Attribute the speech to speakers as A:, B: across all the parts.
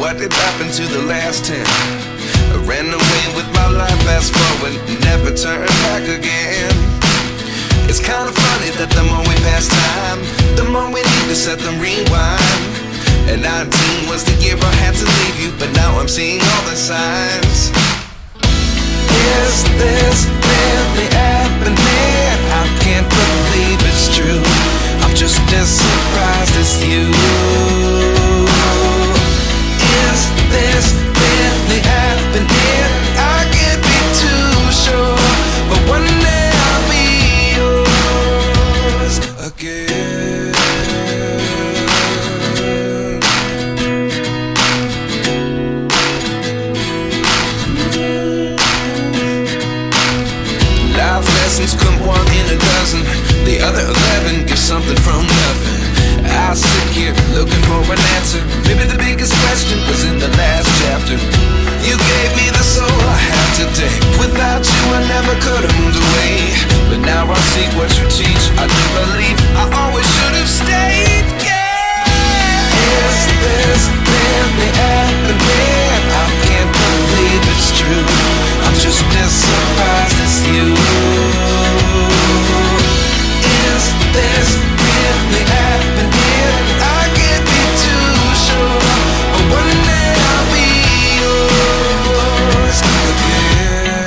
A: What did happen to the last 10? I ran away with my life, fast forward, never turn back again. It's kind of funny that the more we pass time, the more we need to set them rewind. And 19 was the year I had to leave you, but now I'm seeing all the signs. Is this really happening? I can't believe it's true. I'm just as surprised as you. Is this really happening? I can't be too sure, but one day I'll be yours again. Life lessons come one in a dozen. The other 11 give something from nothing. I sit here looking for an answer. Maybe the biggest question was in the last chapter. You gave me the soul I have today. Without you I never could have moved away. But now I see what you teach. I do believe I always should have stayed. Yeah. Is this really happening? I can't believe it's true. I'm just as surprised as you. Is this really happening? I can't be too sure, but one day I'll be yours again.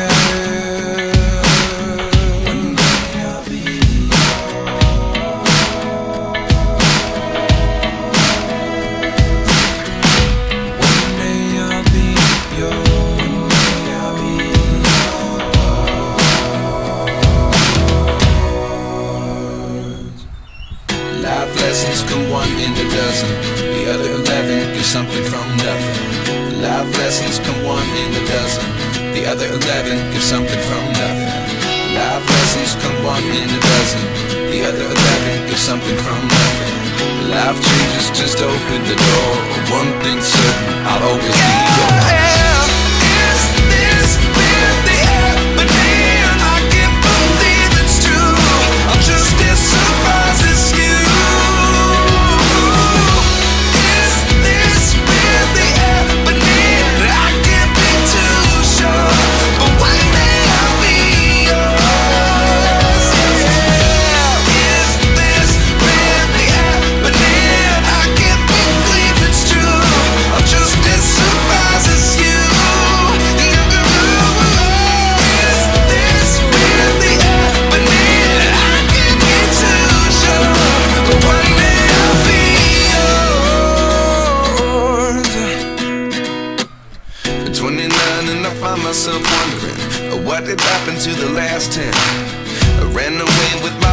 A: One day I'll be yours. One day I'll be yours. One day I'll be yours. Life lessons come one in a dozen. The other 11 give something from nothing. Life lessons come one in a dozen. The other 11 give something from nothing. Life lessons come one in a dozen. The other 11 give something from nothing. Life changes just open the door. One thing's certain, I'll always be yours. Is this really happening? I can't believe it's true. I'm just as surprised as you. Is this really happening? I can't be too sure, but one day I'll be yours. Yeah. Is this really happening? I can't believe it's true. I'm just as surprised as you. Is this really happening? I can't be too sure, but one day I'll be yours. At 29 and I find myself wondering, what did happen to the last 10? I ran away with my